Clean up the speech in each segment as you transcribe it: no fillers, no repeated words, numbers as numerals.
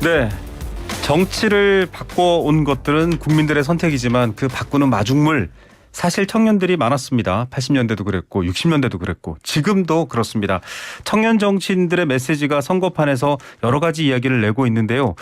네. 정치를 바꿔온 것들은 국민들의 선택이지만 그 바꾸는 마중물 사실 청년들이 많았습니다. 80년대도 그랬고 60년대도 그랬고 지금도 그렇습니다. 청년 정치인들의 메시지가 선거판에서 여러 가지 이야기를 내고 있는데요.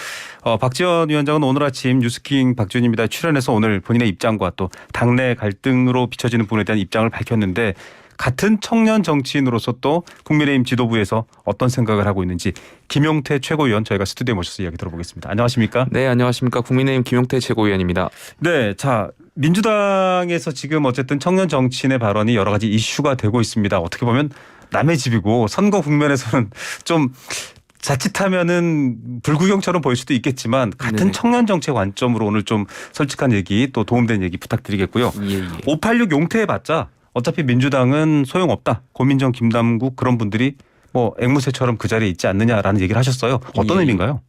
박지원 위원장은 오늘 아침 뉴스킹 박지원입니다 출연해서 오늘 본인의 입장과 또 당내 갈등으로 비춰지는 부분에 대한 입장을 밝혔는데 같은 청년 정치인으로서 또 국민의힘 지도부에서 어떤 생각을 하고 있는지 김용태 최고위원 저희가 스튜디오에 모셔서 이야기 들어보겠습니다. 안녕하십니까? 네, 안녕하십니까. 국민의힘 김용태 최고위원입니다. 네, 자 민주당에서 지금 어쨌든 청년 정치인의 발언이 여러 가지 이슈가 되고 있습니다. 어떻게 보면 남의 집이고 선거 국면에서는 좀 자칫하면은 불구경처럼 보일 수도 있겠지만 같은 네네. 청년 정책 관점으로 오늘 좀 솔직한 얘기 또 도움된 얘기 부탁드리겠고요. 예. 586 용퇴해봤자 어차피 민주당은 소용없다. 고민정, 김남국 그런 분들이 뭐 앵무새처럼 그 자리에 있지 않느냐라는 얘기를 하셨어요. 어떤 예. 의미인가요?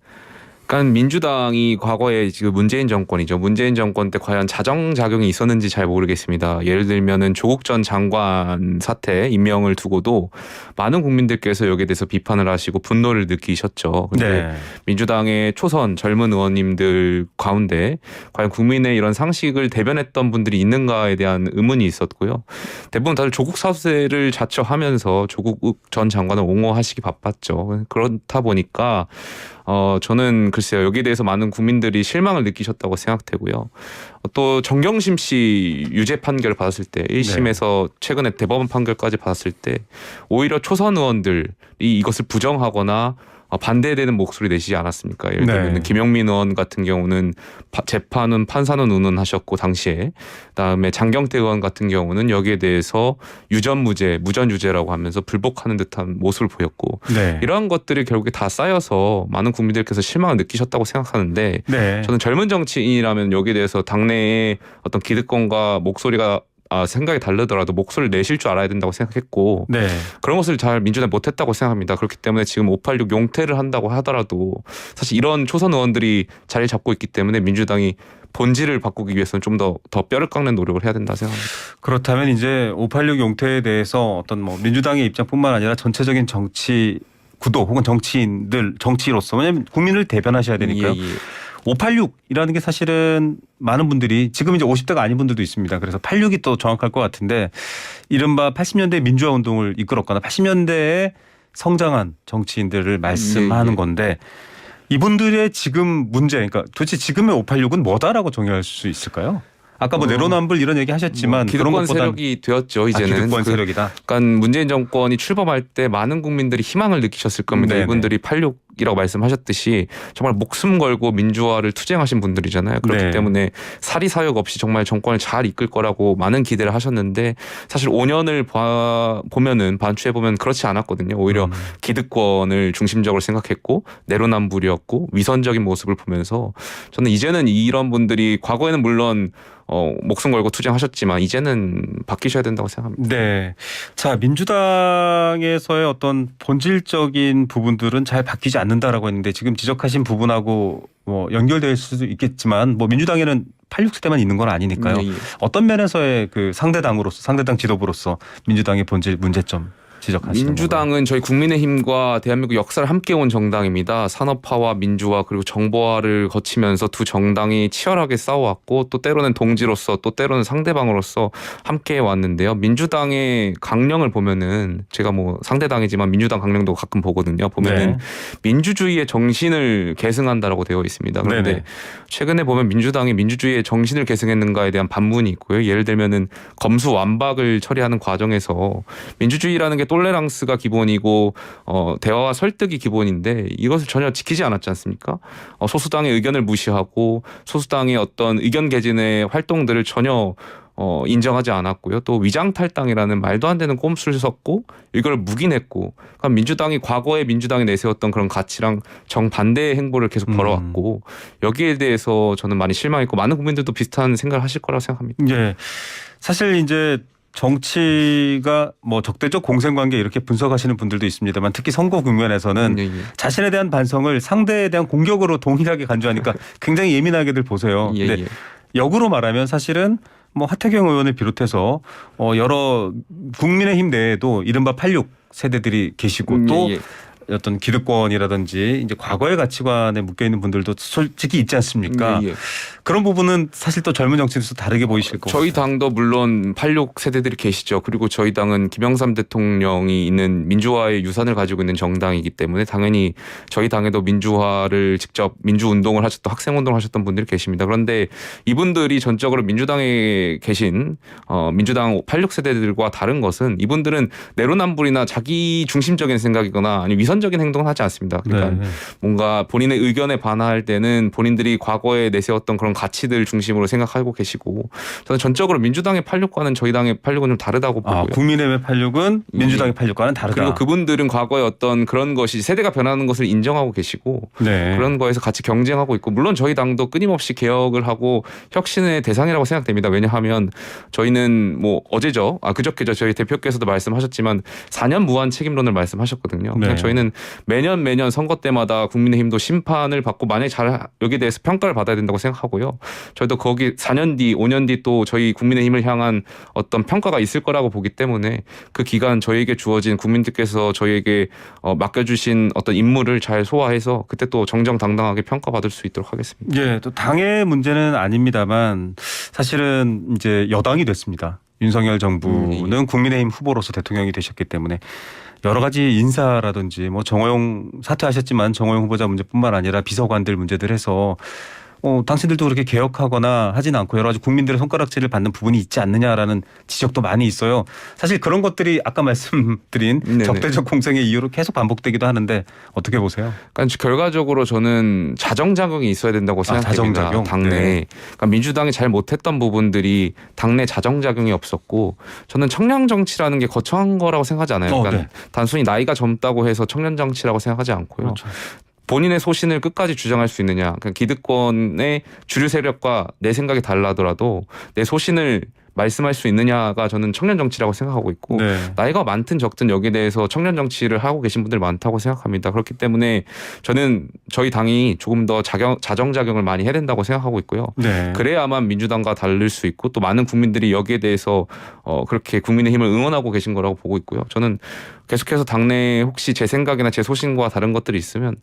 그러니까 민주당이 과거에 지금 문재인 정권이죠. 문재인 정권 때 과연 자정작용이 있었는지 잘 모르겠습니다. 예를 들면은 조국 전 장관 사태 임명을 두고도 많은 국민들께서 여기에 대해서 비판을 하시고 분노를 느끼셨죠. 그런데 네. 민주당의 초선 젊은 의원님들 가운데 과연 국민의 이런 상식을 대변했던 분들이 있는가에 대한 의문이 있었고요. 대부분 다들 조국 사태를 자처하면서 조국 전 장관을 옹호하시기 바빴죠. 그렇다 보니까 저는 글쎄요. 여기에 대해서 많은 국민들이 실망을 느끼셨다고 생각되고요. 또 정경심 씨 유죄 판결을 받았을 때 1심에서 최근에 대법원 판결까지 받았을 때 오히려 초선 의원들이 이것을 부정하거나 반대되는 목소리 내시지 않았습니까? 예를 들면 네. 김영민 의원 같은 경우는 재판은 판사는 운운하셨고 당시에 그다음에 장경태 의원 같은 경우는 여기에 대해서 유전무죄, 무전유죄라고 하면서 불복하는 듯한 모습을 보였고 네. 이러한 것들이 결국에 다 쌓여서 많은 국민들께서 실망을 느끼셨다고 생각하는데 네. 저는 젊은 정치인이라면 여기에 대해서 당내의 어떤 기득권과 목소리가 생각이 다르더라도 목소리를 내실 줄 알아야 된다고 생각했고 네. 그런 것을 잘 민주당이 못했다고 생각합니다. 그렇기 때문에 지금 586 용퇴를 한다고 하더라도 사실 이런 초선 의원들이 자리를 잡고 있기 때문에 민주당이 본질을 바꾸기 위해서는 좀 더 뼈를 깎는 노력을 해야 된다 생각합니다. 그렇다면 이제 586 용퇴에 대해서 어떤 뭐 민주당의 입장뿐만 아니라 전체적인 정치 구도 혹은 정치인으로서 왜냐하면 국민을 대변하셔야 되니까요. 586이라는 게 사실은 많은 분들이 지금 이제 50대가 아닌 분들도 있습니다. 그래서 86이 또 정확할 것 같은데 이른바 80년대 민주화 운동을 이끌었거나 80년대에 성장한 정치인들을 말씀하는 건데 이분들의 지금 문제 그러니까 도대체 지금의 586은 뭐다라고 정의할 수 있을까요? 아까 뭐 내로남불 이런 얘기 하셨지만 그런 기득권 것보다 세력이 되었죠. 이제는 기득권 세력이다. 그러니까 문재인 정권이 출범할 때 많은 국민들이 희망을 느끼셨을 겁니다. 네네. 이분들이 86이라고 말씀하셨듯이 정말 목숨 걸고 민주화를 투쟁하신 분들이잖아요. 그렇기 네. 때문에 사리사욕 없이 정말 정권을 잘 이끌 거라고 많은 기대를 하셨는데 사실 5년을 보면은 반추해 보면 그렇지 않았거든요. 오히려 기득권을 중심적으로 생각했고 내로남불이었고 위선적인 모습을 보면서 저는 이제는 이런 분들이 과거에는 물론 목숨 걸고 투쟁하셨지만 이제는 바뀌셔야 된다고 생각합니다. 네. 자, 민주당에서의 어떤 본질적인 부분들은 잘 바뀌지 않는다라고 했는데 지금 지적하신 부분하고 뭐 연결될 수도 있겠지만 뭐 민주당에는 86세대만 있는 건 아니니까요. 예. 어떤 면에서의 그 상대당 지도부로서 민주당의 본질 문제점 지적하시는 민주당은 저희 국민의힘과 대한민국 역사를 함께 온 정당입니다. 산업화와 민주화 그리고 정보화를 거치면서 두 정당이 치열하게 싸워왔고 또 때로는 동지로서 또 때로는 상대방으로서 함께 왔는데요. 민주당의 강령을 보면은 제가 뭐 상대당이지만 민주당 강령도 가끔 보거든요. 보면은 네. 민주주의의 정신을 계승한다라고 되어 있습니다. 그런데 네네. 최근에 보면 민주당이 민주주의의 정신을 계승했는가에 대한 반문이 있고요. 예를 들면은 검수완박을 처리하는 과정에서 민주주의라는 게 톨레랑스가 기본이고 대화와 설득이 기본인데 이것을 전혀 지키지 않았지 않습니까? 소수당의 의견을 무시하고 소수당의 어떤 의견 개진의 활동들을 전혀 인정하지 않았고요. 또 위장탈당이라는 말도 안 되는 꼼수를 섰고 이걸 묵인했고 그러니까 민주당이 과거에 민주당이 내세웠던 그런 가치랑 정반대의 행보를 계속 벌어왔고 여기에 대해서 저는 많이 실망했고 많은 국민들도 비슷한 생각을 하실 거라고 생각합니다. 예. 사실 이제 정치가 뭐 적대적 공생관계 이렇게 분석하시는 분들도 있습니다만 특히 선거 국면에서는 자신에 대한 반성을 상대에 대한 공격으로 동일하게 간주하니까 굉장히 예민하게들 보세요. 근데 역으로 말하면 사실은 뭐 하태경 의원을 비롯해서 여러 국민의힘 내에도 이른바 86 세대들이 계시고 또 어떤 기득권이라든지 이제 과거의 가치관에 묶여 있는 분들도 솔직히 있지 않습니까? 예, 예. 그런 부분은 사실 또 젊은 정치인들도 다르게 보이실 거고. 저희 당도 물론 86 세대들이 계시죠. 그리고 저희 당은 김영삼 대통령이 있는 민주화의 유산을 가지고 있는 정당이기 때문에 당연히 저희 당에도 민주화를 직접 민주운동을 하셨던 학생운동을 하셨던 분들이 계십니다. 그런데 이분들이 전적으로 민주당에 계신 민주당 86 세대들과 다른 것은 이분들은 내로남불이나 자기 중심적인 생각이거나 아니면 위선적인 행동을 하지 않습니다. 그러니까 네. 뭔가 본인의 의견에 반할 때는 본인들이 과거에 내세웠던 그런 가치들 중심으로 생각하고 계시고 저는 전적으로 민주당의 86과는 저희 당의 86은 좀 다르다고 보고요. 국민의힘의 86은 민주당의 86과는 다르다. 그리고 그분들은 과거에 어떤 그런 것이 세대가 변하는 것을 인정하고 계시고 네. 그런 거에서 같이 경쟁하고 있고 물론 저희 당도 끊임없이 개혁을 하고 혁신의 대상이라고 생각됩니다. 왜냐하면 저희는 뭐 어제죠. 그저께죠. 저희 대표께서도 말씀하셨지만 4년 무한 책임론을 말씀하셨거든요. 네. 저희는 매년 선거 때마다 국민의힘도 심판을 받고 만약에 잘 여기에 대해서 평가를 받아야 된다고 생각하고요. 저희도 거기 4년 뒤, 5년 뒤 또 저희 국민의힘을 향한 어떤 평가가 있을 거라고 보기 때문에 그 기간 저희에게 주어진 국민들께서 저희에게 맡겨주신 어떤 임무를 잘 소화해서 그때 또 정정당당하게 평가받을 수 있도록 하겠습니다. 예, 또 당의 문제는 아닙니다만 사실은 이제 여당이 됐습니다. 윤석열 정부는 국민의힘 후보로서 대통령이 되셨기 때문에 여러 가지 인사라든지 뭐 정호영 사퇴하셨지만 정호영 후보자 문제뿐만 아니라 비서관들 문제들 해서 당신들도 그렇게 개혁하거나 하진 않고 여러 가지 국민들의 손가락질을 받는 부분이 있지 않느냐라는 지적도 많이 있어요. 사실 그런 것들이 아까 말씀드린 네네. 적대적 공생의 이유로 계속 반복되기도 하는데 어떻게 보세요? 그러니까 결과적으로 저는 자정작용이 있어야 된다고 생각합니다. 자정작용? 당내. 네. 그러니까 민주당이 잘 못했던 부분들이 당내 자정작용이 없었고 저는 청년 정치라는 게 거창한 거라고 생각하지 않아요. 그러니까 네. 단순히 나이가 젊다고 해서 청년 정치라고 생각하지 않고요. 그렇죠. 본인의 소신을 끝까지 주장할 수 있느냐. 그러니까 기득권의 주류 세력과 내 생각이 달라더라도 내 소신을 말씀할 수 있느냐가 저는 청년 정치라고 생각하고 있고 네. 나이가 많든 적든 여기에 대해서 청년 정치를 하고 계신 분들 많다고 생각합니다. 그렇기 때문에 저는 저희 당이 조금 더 자정작용을 많이 해야 된다고 생각하고 있고요. 네. 그래야만 민주당과 다를 수 있고 또 많은 국민들이 여기에 대해서 그렇게 국민의힘을 응원하고 계신 거라고 보고 있고요. 저는 계속해서 당내에 혹시 제 생각이나 제 소신과 다른 것들이 있으면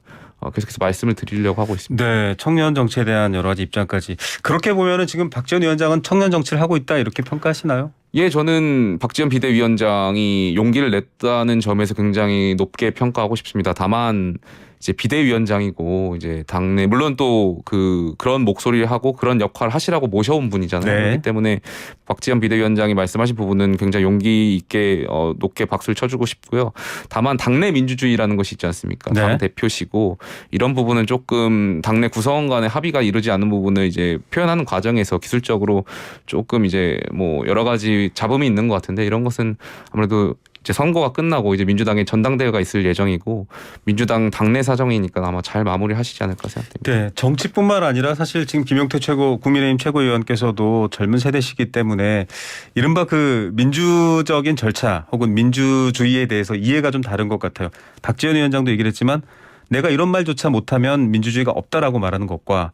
계속해서 말씀을 드리려고 하고 있습니다. 네, 청년 정치에 대한 여러 가지 입장까지 그렇게 보면은 지금 박지원 위원장은 청년 정치를 하고 있다 이렇게 평가하시나요? 예, 저는 박지원 비대위원장이 용기를 냈다는 점에서 굉장히 높게 평가하고 싶습니다. 다만 이제 비대위원장이고 이제 당내 물론 또 그런 목소리를 하고 그런 역할을 하시라고 모셔온 분이잖아요. 네. 그렇기 때문에 박지원 비대위원장이 말씀하신 부분은 굉장히 용기 있게 높게 박수를 쳐주고 싶고요. 다만 당내 민주주의라는 것이 있지 않습니까? 네. 당 대표시고 이런 부분은 조금 당내 구성원 간의 합의가 이루지 않는 부분을 이제 표현하는 과정에서 기술적으로 조금 이제 뭐 여러 가지 잡음이 있는 것 같은데 이런 것은 아무래도 이제 선거가 끝나고 이제 민주당의 전당대회가 있을 예정이고 민주당 당내 사정이니까 아마 잘 마무리하시지 않을까 생각됩니다. 네, 정치뿐만 아니라 사실 지금 김용태 국민의힘 최고위원께서도 젊은 세대시기 때문에 이른바 그 민주적인 절차 혹은 민주주의에 대해서 이해가 좀 다른 것 같아요. 박지원 위원장도 얘기를 했지만 내가 이런 말조차 못하면 민주주의가 없다라고 말하는 것과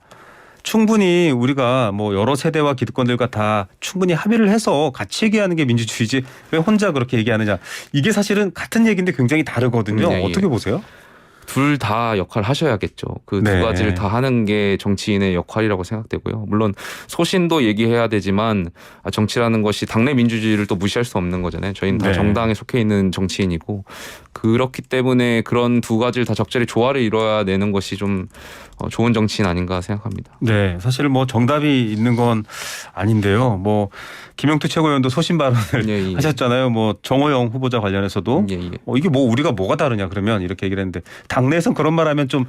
충분히 우리가 뭐 여러 세대와 기득권들과 다 충분히 합의를 해서 같이 얘기하는 게 민주주의지 왜 혼자 그렇게 얘기하느냐. 이게 사실은 같은 얘기인데 굉장히 다르거든요. 네, 예. 어떻게 보세요? 둘 다 역할을 하셔야겠죠. 그 두 네. 가지를 다 하는 게 정치인의 역할이라고 생각되고요. 물론 소신도 얘기해야 되지만 정치라는 것이 당내 민주주의를 또 무시할 수 없는 거잖아요. 저희는 다 네. 정당에 속해 있는 정치인이고 그렇기 때문에 그런 두 가지를 다 적절히 조화를 이뤄야 되는 것이 좀 좋은 정치인 아닌가 생각합니다. 네, 사실 뭐 정답이 있는 건 아닌데요. 뭐 김용태 최고위원도 소신 발언을 예, 예. 하셨잖아요. 뭐 정호영 후보자 관련해서도 예, 예. 이게 뭐 우리가 뭐가 다르냐 그러면 이렇게 얘기를 했는데 당내에선 그런 말하면 좀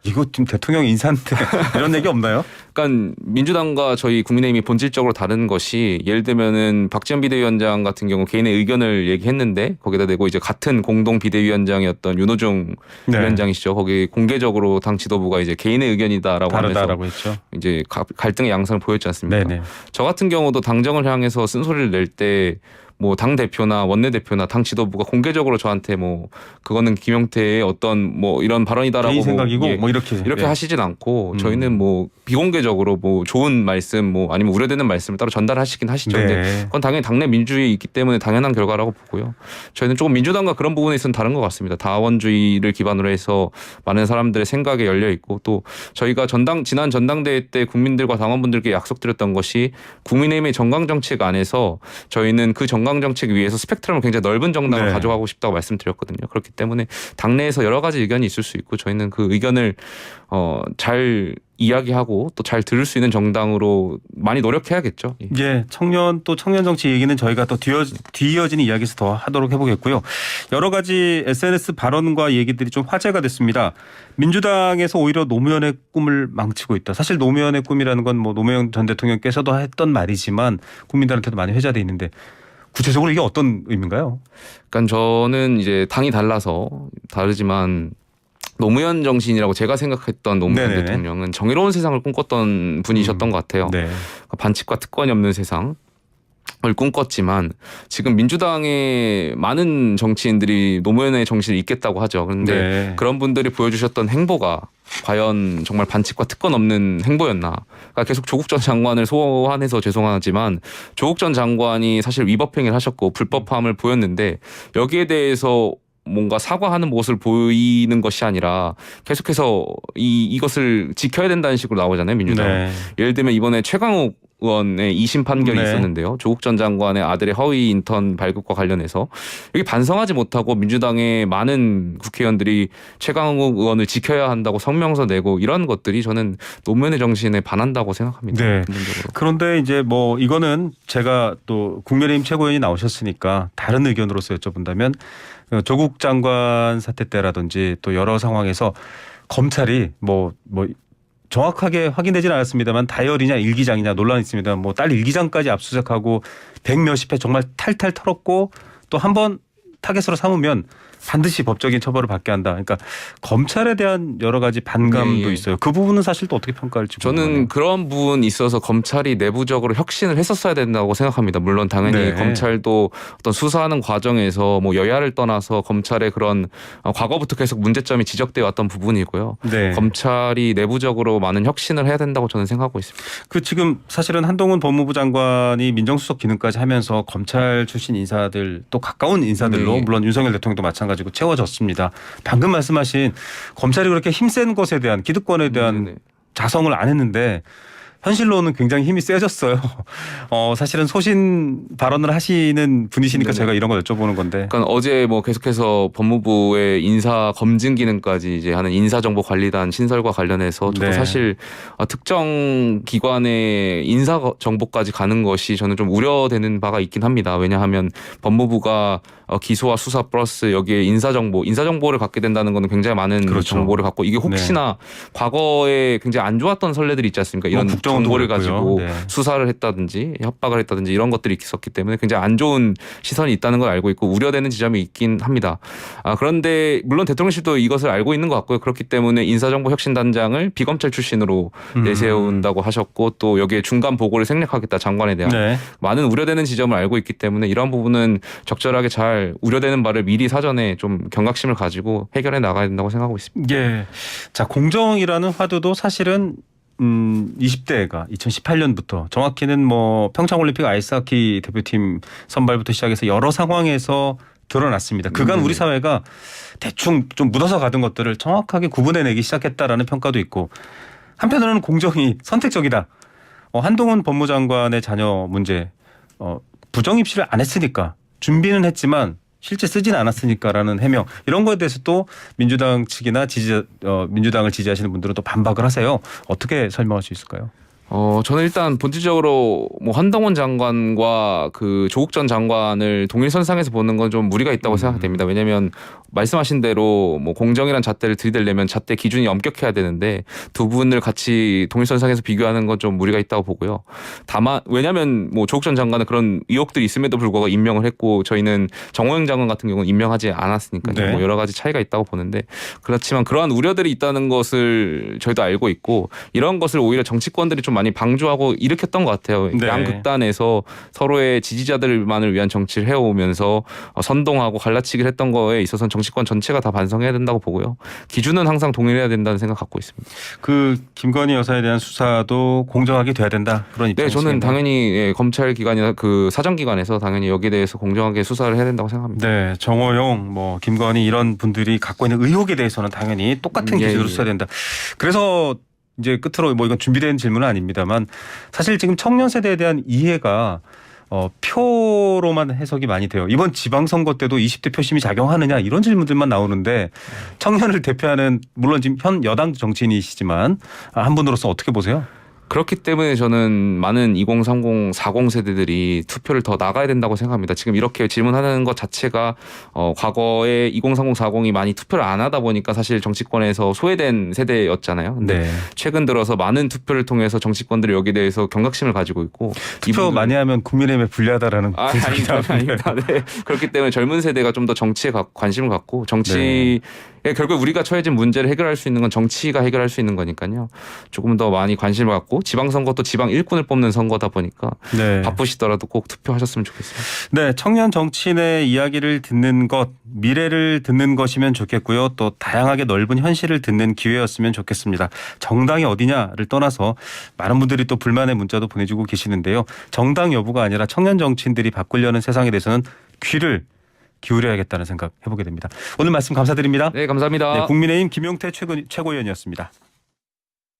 이거 지금 대통령 인사인데 이런 얘기 없나요? 그러니까 민주당과 저희 국민의힘이 본질적으로 다른 것이 예를 들면은 박지원 비대위원장 같은 경우 개인의 의견을 얘기했는데 거기다 대고 이제 같은 공동 비대위원장이었던 윤호중 네. 위원장이시죠. 거기 공개적으로 당 지도부가 이제 개인의 의견이다라고 하면서 다르다라고 했죠. 이제 갈등의 양상을 보였지 않습니까? 네네. 저 같은 경우도 당정을 향해서 쓴소리를 낼 때 뭐 당 대표나 원내 대표나 당 지도부가 공개적으로 저한테 뭐 그거는 김용태의 어떤 뭐 이런 발언이다라고 개인 생각이고 예, 뭐 이렇게 이렇게 예. 하시진 않고 저희는 뭐 비공개적으로 뭐 좋은 말씀 뭐 아니면 우려되는 말씀을 따로 전달하시긴 하시죠. 네. 근데 그건 당연히 당내 민주주의에 있기 때문에 당연한 결과라고 보고요. 저희는 조금 민주당과 그런 부분에 있어서는 다른 것 같습니다. 다원주의를 기반으로 해서 많은 사람들의 생각에 열려 있고 또 저희가 지난 전당대회 때 국민들과 당원분들께 약속드렸던 것이 국민의힘의 정강 정책 안에서 저희는 그 정강 정책 위에서 스펙트럼을 굉장히 넓은 정당을 네. 가져가고 싶다고 말씀드렸거든요. 그렇기 때문에 당내에서 여러 가지 의견이 있을 수 있고 저희는 그 의견을 잘 이야기하고 또 잘 들을 수 있는 정당으로 많이 노력해야겠죠. 예. 예, 청년 정치 얘기는 저희가 또 뒤이어지는 이야기에서 더 하도록 해보겠고요. 여러 가지 SNS 발언과 얘기들이 좀 화제가 됐습니다. 민주당에서 오히려 노무현의 꿈을 망치고 있다. 사실 노무현의 꿈이라는 건 뭐 노무현 전 대통령께서도 했던 말이지만 국민들한테도 많이 회자돼 있는데 구체적으로 이게 어떤 의미인가요? 그러니까 저는 이제 당이 다르지만 노무현 정신이라고 제가 생각했던 노무현 네네네. 대통령은 정의로운 세상을 꿈꿨던 분이셨던 것 같아요. 네. 반칙과 특권이 없는 세상을 꿈꿨지만 지금 민주당의 많은 정치인들이 노무현의 정신을 잇겠다고 하죠. 그런데 네. 그런 분들이 보여주셨던 행보가 과연 정말 반칙과 특권 없는 행보였나. 그러니까 계속 조국 전 장관을 소환해서 죄송하지만 조국 전 장관이 사실 위법행위를 하셨고 불법함을 보였는데 여기에 대해서 뭔가 사과하는 모습을 보이는 것이 아니라 계속해서 이것을 지켜야 된다는 식으로 나오잖아요, 민주당. 네. 예를 들면 이번에 최강욱 의원의 2심 판결이 네. 있었는데요. 조국 전 장관의 아들의 허위 인턴 발급과 관련해서 여기 반성하지 못하고 민주당의 많은 국회의원들이 최강욱 의원을 지켜야 한다고 성명서 내고 이런 것들이 저는 노무현의 정신에 반한다고 생각합니다. 네. 근본적으로. 그런데 이제 뭐 이거는 제가 또 국민의힘 최고위원이 나오셨으니까 다른 의견으로서 여쭤본다면 조국 장관 사태 때라든지 또 여러 상황에서 검찰이 뭐 정확하게 확인되지는 않았습니다만 다이어리냐 일기장이냐 논란이 있습니다. 뭐 딸 일기장까지 압수수색하고 100몇십 회 정말 탈탈 털었고 또 한 번 타겟으로 삼으면 반드시 법적인 처벌을 받게 한다. 그러니까 검찰에 대한 여러 가지 반감도 예. 있어요. 그 부분은 사실 또 어떻게 평가할지 저는 궁금하네요. 그런 부분이 있어서 검찰이 내부적으로 혁신을 했었어야 된다고 생각합니다. 물론 당연히 네. 검찰도 어떤 수사하는 과정에서 뭐 여야를 떠나서 검찰의 그런 과거부터 계속 문제점이 지적되어 왔던 부분이고요. 네. 검찰이 내부적으로 많은 혁신을 해야 된다고 저는 생각하고 있습니다. 그 지금 사실은 한동훈 법무부 장관이 민정수석 기능까지 하면서 검찰 출신 인사들 또 가까운 인사들로 네. 물론 윤석열 대통령도 마찬가지고 채워졌습니다. 방금 말씀하신 검찰이 그렇게 힘센 것에 대한 기득권에 대한 네네. 자성을 안 했는데 현실로는 굉장히 힘이 세졌어요. 사실은 소신 발언을 하시는 분이시니까 네네. 제가 이런 걸 여쭤보는 건데. 그러니까 어제 뭐 계속해서 법무부의 인사 검증 기능까지 이제 하는 인사정보관리단 신설과 관련해서 저도 네. 사실 특정 기관의 인사 정보까지 가는 것이 저는 좀 우려되는 바가 있긴 합니다. 왜냐하면 법무부가 기소와 수사 플러스 여기에 인사정보를 갖게 된다는 것은 굉장히 많은 그렇죠. 정보를 갖고 이게 혹시나 과거에 굉장히 안 좋았던 선례들이 있지 않습니까? 이런 국정원도 정보를 그렇고요. 가지고 네. 수사를 했다든지 협박을 했다든지 이런 것들이 있었기 때문에 굉장히 안 좋은 시선이 있다는 걸 알고 있고 우려되는 지점이 있긴 합니다. 그런데 물론 대통령실도 이것을 알고 있는 것 같고요. 그렇기 때문에 인사정보혁신단장을 비검찰 출신으로 내세운다고 하셨고 또 여기에 중간 보고를 생략하겠다 장관에 대한 네. 많은 우려되는 지점을 알고 있기 때문에 이런 부분은 적절하게 잘 우려되는 바를 미리 사전에 좀 경각심을 가지고 해결해 나가야 된다고 생각하고 있습니다. 예. 자, 공정이라는 화두도 사실은 20대가 2018년부터 정확히는 뭐 평창올림픽 아이스하키 대표팀 선발부터 시작해서 여러 상황에서 드러났습니다. 그간 우리 사회가 대충 좀 묻어서 가던 것들을 정확하게 구분해내기 시작했다라는 평가도 있고 한편으로는 공정이 선택적이다. 한동훈 법무장관의 자녀 문제 부정 입시를 안 했으니까 준비는 했지만 실제 쓰진 않았으니까라는 해명 이런 거에 대해서 또 민주당 측이나 민주당을 지지하시는 분들은 또 반박을 하세요. 어떻게 설명할 수 있을까요? 저는 일단 본질적으로 뭐 한동훈 장관과 그 조국 전 장관을 동일선상에서 보는 건 좀 무리가 있다고 생각됩니다. 왜냐하면 말씀하신 대로 뭐 공정이란 잣대를 들이대려면 잣대 기준이 엄격해야 되는데 두 분을 같이 동일선상에서 비교하는 건 좀 무리가 있다고 보고요. 다만 왜냐하면 뭐 조국 전 장관은 그런 의혹들이 있음에도 불구하고 임명을 했고 저희는 정호영 장관 같은 경우는 임명하지 않았으니까요. 네. 뭐 여러 가지 차이가 있다고 보는데 그렇지만 그러한 우려들이 있다는 것을 저희도 알고 있고 이런 것을 오히려 정치권들이 좀 많이 많이 방조하고 일으켰던 것 같아요. 네. 양극단에서 서로의 지지자들만을 위한 정치를 해오면서 선동하고 갈라치기를 했던 거에 있어서는 정치권 전체가 다 반성해야 된다고 보고요. 기준은 항상 동일해야 된다는 생각 갖고 있습니다. 그 김건희 여사에 대한 수사도 공정하게 돼야 된다 그런 네, 입장이시겠네요. 저는 당연히 예, 검찰 기관이나 그 사정기관에서 당연히 여기에 대해서 공정하게 수사를 해야 된다고 생각합니다. 네, 정호용, 뭐 김건희 이런 분들이 갖고 있는 의혹에 대해서는 당연히 똑같은 예, 기준으로 예. 써야 된다. 그래서 이제 끝으로 뭐 이건 준비된 질문은 아닙니다만 사실 지금 청년 세대에 대한 이해가 표로만 해석이 많이 돼요. 이번 지방선거 때도 20대 표심이 작용하느냐 이런 질문들만 나오는데 청년을 대표하는 물론 지금 현 여당 정치인이시지만 한 분으로서 어떻게 보세요? 그렇기 때문에 저는 많은 2030, 40 세대들이 투표를 더 나가야 된다고 생각합니다. 지금 이렇게 질문하는 것 자체가 과거에 2030, 40이 많이 투표를 안 하다 보니까 사실 정치권에서 소외된 세대였잖아요. 근데 네. 최근 들어서 많은 투표를 통해서 정치권들이 여기에 대해서 경각심을 가지고 있고 투표 많이 하면 국민의힘에 불리하다라는 아닙니다. 네. 그렇기 때문에 젊은 세대가 좀 더 정치에 관심을 갖고 정치 결국 우리가 처해진 문제를 해결할 수 있는 건 정치가 해결할 수 있는 거니까요. 조금 더 많이 관심을 갖고 지방선거도 지방 일꾼을 뽑는 선거다 보니까 네. 바쁘시더라도 꼭 투표하셨으면 좋겠습니다. 네, 청년 정치인의 이야기를 듣는 것, 미래를 듣는 것이면 좋겠고요. 또 다양하게 넓은 현실을 듣는 기회였으면 좋겠습니다. 정당이 어디냐를 떠나서 많은 분들이 또 불만의 문자도 보내주고 계시는데요. 정당 여부가 아니라 청년 정치인들이 바꾸려는 세상에 대해서는 귀를 기울여야겠다는 생각 해보게 됩니다. 오늘 말씀 감사드립니다. 네, 감사합니다. 네, 국민의힘 김용태 최고위원이었습니다.